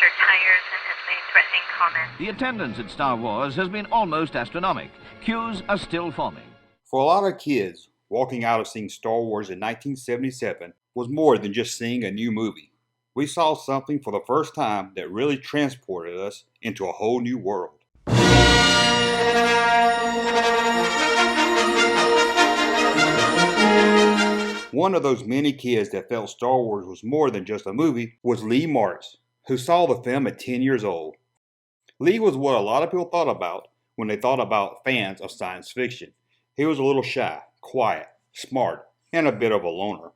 punctured tires and has made threatening comments. The attendance at Star Wars has been almost astronomical. Queues are still forming. For a lot of kids, walking out of seeing Star Wars in 1977 was more than just seeing a new movie. We saw something for the first time that really transported us into a whole new world. One of those many kids that felt Star Wars was more than just a movie was Lee Martz, who saw the film at 10 years old. Lee was what a lot of people thought about when they thought about fans of science fiction. He was a little shy, quiet, smart, and a bit of a loner.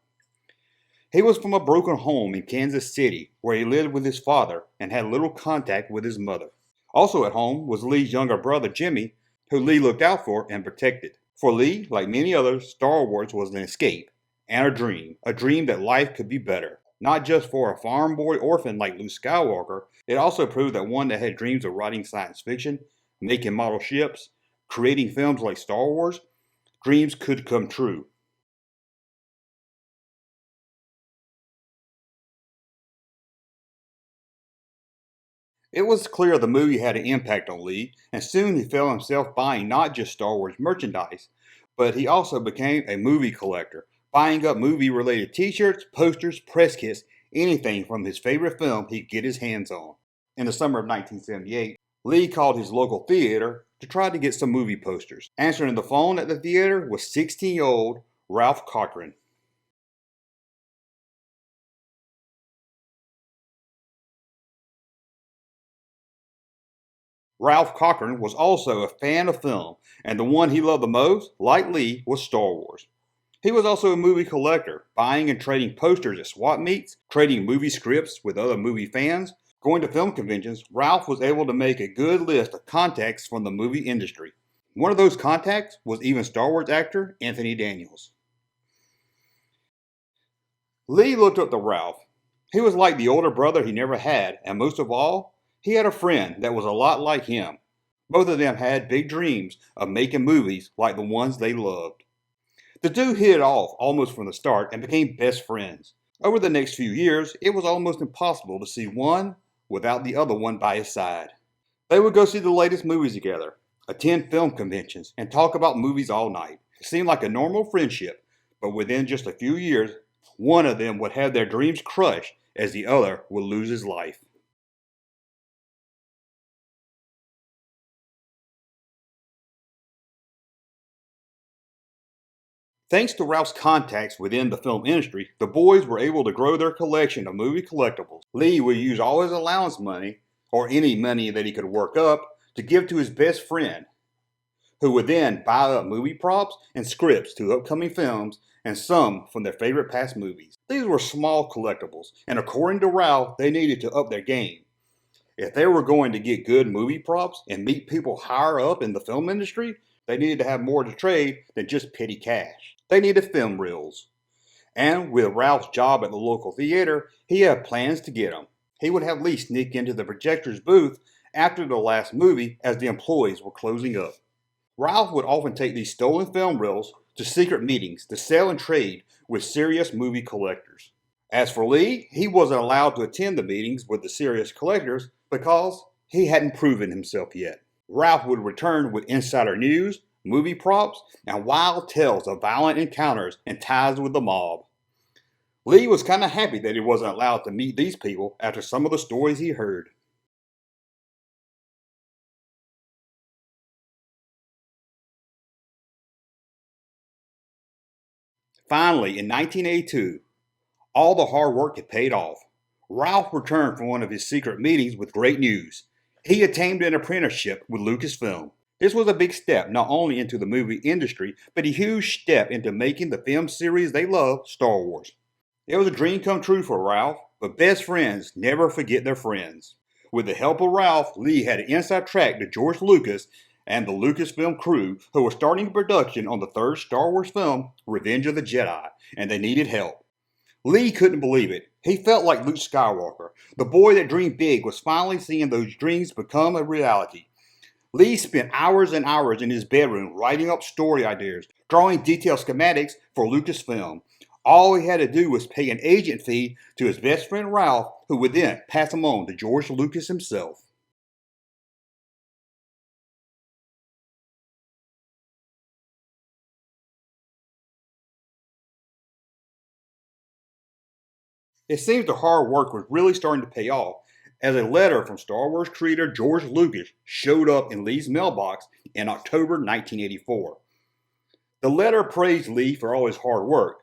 He was from a broken home in Kansas City where he lived with his father and had little contact with his mother. Also at home was Lee's younger brother Jimmy, who Lee looked out for and protected. For Lee, like many others, Star Wars was an escape and a dream that life could be better. Not just for a farm boy orphan like Luke Skywalker, it also proved that one that had dreams of writing science fiction, making model ships, creating films like Star Wars, dreams could come true. It was clear the movie had an impact on Lee, and soon he found himself buying not just Star Wars merchandise, but he also became a movie collector, buying up movie-related t-shirts, posters, press kits, anything from his favorite film he'd get his hands on. In the summer of 1978, Lee called his local theater to try to get some movie posters. Answering the phone at the theater was 16-year-old Ralph Cochran. Ralph Cochran was also a fan of film, and the one he loved the most, like Lee, was Star Wars. He was also a movie collector, buying and trading posters at swap meets, trading movie scripts with other movie fans. Going to film conventions, Ralph was able to make a good list of contacts from the movie industry. One of those contacts was even Star Wars actor Anthony Daniels. Lee looked up to Ralph. He was like the older brother he never had, and most of all, he had a friend that was a lot like him. Both of them had big dreams of making movies like the ones they loved. The two hit it off almost from the start and became best friends. Over the next few years, it was almost impossible to see one without the other one by his side. They would go see the latest movies together, attend film conventions, and talk about movies all night. It seemed like a normal friendship, but within just a few years, one of them would have their dreams crushed as the other would lose his life. Thanks to Ralph's contacts within the film industry, the boys were able to grow their collection of movie collectibles. Lee would use all his allowance money, or any money that he could work up, to give to his best friend, who would then buy up movie props and scripts to upcoming films and some from their favorite past movies. These were small collectibles, and according to Ralph, they needed to up their game. If they were going to get good movie props and meet people higher up in the film industry, they needed to have more to trade than just petty cash. They needed film reels. And with Ralph's job at the local theater, he had plans to get them. He would have Lee sneak into the projector's booth after the last movie as the employees were closing up. Ralph would often take these stolen film reels to secret meetings to sell and trade with serious movie collectors. As for Lee, he wasn't allowed to attend the meetings with the serious collectors because he hadn't proven himself yet. Ralph would return with insider news, movie props, and wild tales of violent encounters and ties with the mob. Lee was kind of happy that he wasn't allowed to meet these people after some of the stories he heard. Finally, in 1982, all the hard work had paid off. Ralph returned from one of his secret meetings with great news. He attained an apprenticeship with Lucasfilm. This was a big step not only into the movie industry, but a huge step into making the film series they love, Star Wars. It was a dream come true for Ralph, but best friends never forget their friends. With the help of Ralph, Lee had an inside track to George Lucas and the Lucasfilm crew, who were starting production on the third Star Wars film, Revenge of the Jedi, and they needed help. Lee couldn't believe it. He felt like Luke Skywalker. The boy that dreamed big was finally seeing those dreams become a reality. Lee spent hours and hours in his bedroom writing up story ideas, drawing detailed schematics for Lucasfilm, All he had to do was pay an agent fee to his best friend Ralph, who would then pass him on to George Lucas himself. It seems the hard work was really starting to pay off, as a letter from Star Wars creator George Lucas showed up in Lee's mailbox in October 1984. The letter praised Lee for all his hard work,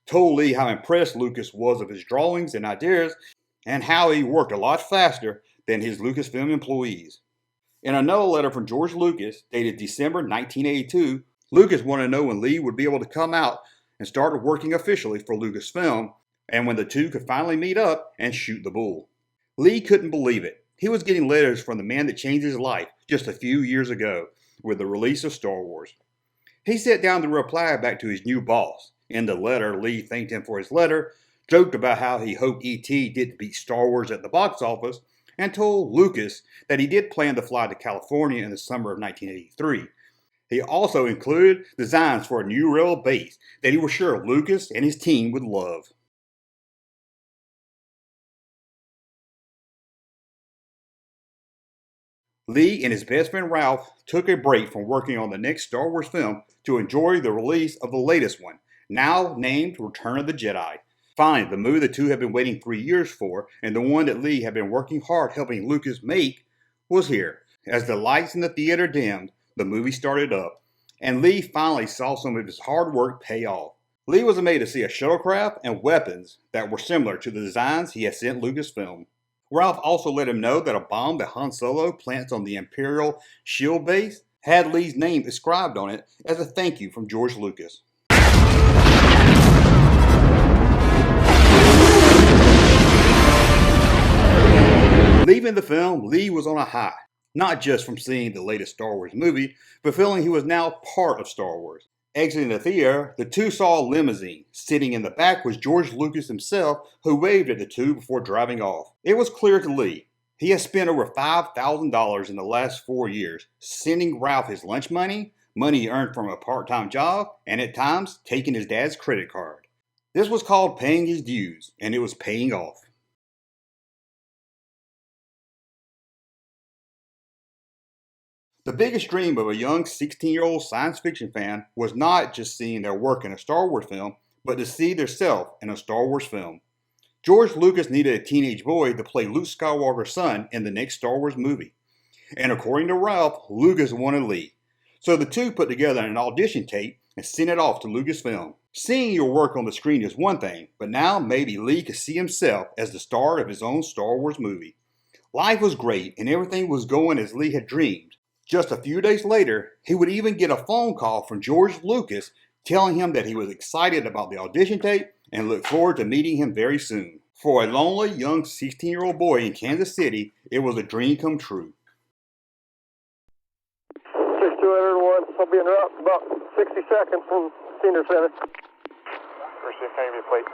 told Lee how impressed Lucas was of his drawings and ideas, and how he worked a lot faster than his Lucasfilm employees. In another letter from George Lucas, dated December 1982, Lucas wanted to know when Lee would be able to come out and start working officially for Lucasfilm, and when the two could finally meet up and shoot the bull. Lee couldn't believe it. He was getting letters from the man that changed his life just a few years ago with the release of Star Wars. He sat down to reply back to his new boss. In the letter, Lee thanked him for his letter, joked about how he hoped E.T. didn't beat Star Wars at the box office, and told Lucas that he did plan to fly to California in the summer of 1983. He also included designs for a new rebel base that he was sure Lucas and his team would love. Lee and his best friend Ralph took a break from working on the next Star Wars film to enjoy the release of the latest one, now named Return of the Jedi. Finally, the movie the two had been waiting 3 years for, and the one that Lee had been working hard helping Lucas make, was here. As the lights in the theater dimmed, the movie started up, and Lee finally saw some of his hard work pay off. Lee was amazed to see a shuttlecraft and weapons that were similar to the designs he had sent Lucasfilm. Ralph also let him know that a bomb that Han Solo plants on the Imperial shield base had Lee's name inscribed on it as a thank you from George Lucas. Leaving the film, Lee was on a high, not just from seeing the latest Star Wars movie, but feeling he was now part of Star Wars. Exiting the theater, the two saw a limousine. Sitting in the back was George Lucas himself, who waved at the two before driving off. It was clear to Lee he had spent over $5,000 in the last 4 years, sending Ralph his lunch money, money he earned from a part-time job, and at times taking his dad's credit card. This was called paying his dues, and it was paying off. The biggest dream of a young 16-year-old science fiction fan was not just seeing their work in a Star Wars film, but to see theirself in a Star Wars film. George Lucas needed a teenage boy to play Luke Skywalker's son in the next Star Wars movie. And according to Ralph, Lucas wanted Lee. So the two put together an audition tape and sent it off to Lucasfilm. Seeing your work on the screen is one thing, but now maybe Lee could see himself as the star of his own Star Wars movie. Life was great and everything was going as Lee had dreamed. Just a few days later, he would even get a phone call from George Lucas telling him that he was excited about the audition tape and looked forward to meeting him very soon. For a lonely young 16-year-old boy in Kansas City, it was a dream come true. 6201, I'll be en route in about 60 seconds from Senior Center. First Navy plate.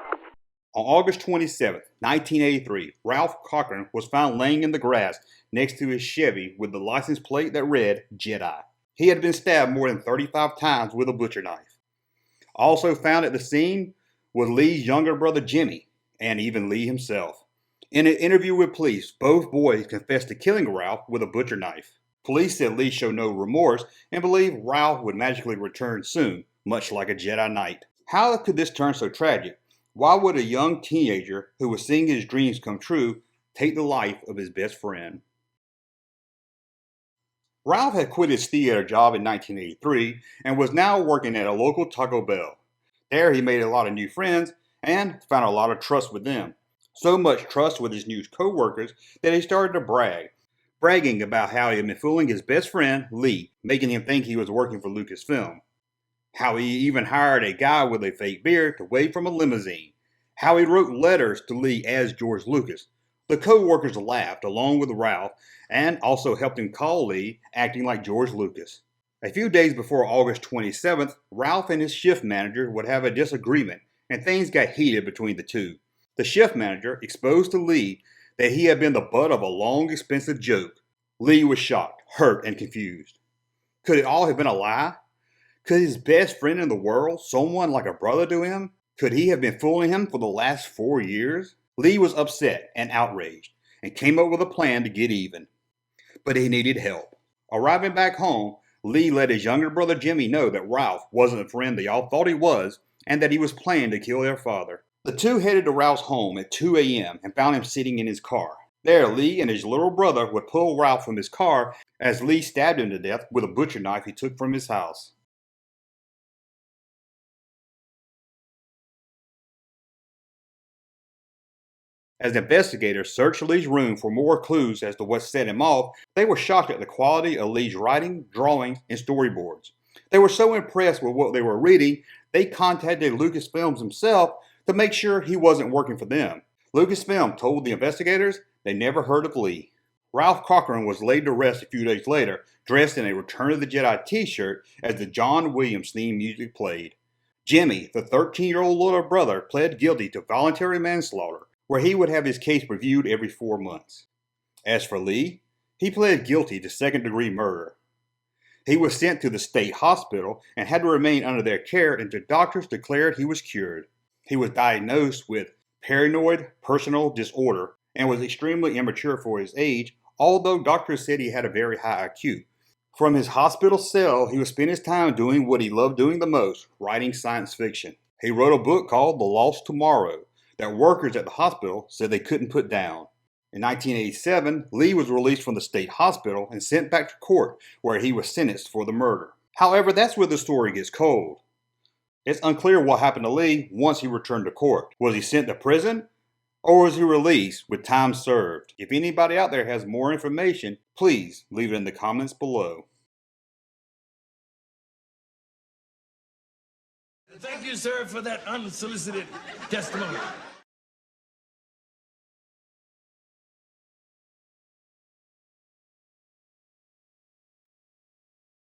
On August 27, 1983, Ralph Cochran was found laying in the grass next to his Chevy with the license plate that read Jedi. He had been stabbed more than 35 times with a butcher knife. Also found at the scene was Lee's younger brother Jimmy, and even Lee himself. In an interview with police, both boys confessed to killing Ralph with a butcher knife. Police said Lee showed no remorse and believed Ralph would magically return soon, much like a Jedi Knight. How could this turn so tragic? Why would a young teenager who was seeing his dreams come true take the life of his best friend? Ralph had quit his theater job in 1983 and was now working at a local Taco Bell. There he made a lot of new friends and found a lot of trust with them. So much trust with his new co-workers that he started to bragging about how he had been fooling his best friend, Lee, making him think he was working for Lucasfilm. How he even hired a guy with a fake beard to wait from a limousine. How he wrote letters to Lee as George Lucas. The co-workers laughed along with Ralph and also helped him call Lee, acting like George Lucas. A few days before August 27th, Ralph and his shift manager would have a disagreement and things got heated between the two. The shift manager exposed to Lee that he had been the butt of a long, expensive joke. Lee was shocked, hurt, and confused. Could it all have been a lie? Could his best friend in the world, someone like a brother to him, Could he have been fooling him for the last 4 years? Lee was upset and outraged and came up with a plan to get even. But he needed help. Arriving back home, Lee let his younger brother Jimmy know that Ralph wasn't the friend they all thought he was and that he was planning to kill their father. The two headed to Ralph's home at 2 a.m. and found him sitting in his car. There, Lee and his little brother would pull Ralph from his car as Lee stabbed him to death with a butcher knife he took from his house. As investigators searched Lee's room for more clues as to what set him off, they were shocked at the quality of Lee's writing, drawings, and storyboards. They were so impressed with what they were reading, they contacted Lucasfilm himself to make sure he wasn't working for them. Lucasfilm told the investigators they never heard of Lee. Ralph Cochran was laid to rest a few days later, dressed in a Return of the Jedi t-shirt as the John Williams theme music played. Jimmy, the 13-year-old little brother, pled guilty to voluntary manslaughter, where he would have his case reviewed every 4 months. As for Lee, he pled guilty to second-degree murder. He was sent to the state hospital and had to remain under their care until doctors declared he was cured. He was diagnosed with paranoid personal disorder and was extremely immature for his age, although doctors said he had a very high IQ. From his hospital cell, he would spend his time doing what he loved doing the most, writing science fiction. He wrote a book called The Lost Tomorrow that workers at the hospital said they couldn't put down. In 1987, Lee was released from the state hospital and sent back to court, where he was sentenced for the murder. However, that's where the story gets cold. It's unclear what happened to Lee once he returned to court. Was he sent to prison, or was he released with time served? If anybody out there has more information, please leave it in the comments below. Thank you, sir, for that unsolicited testimony.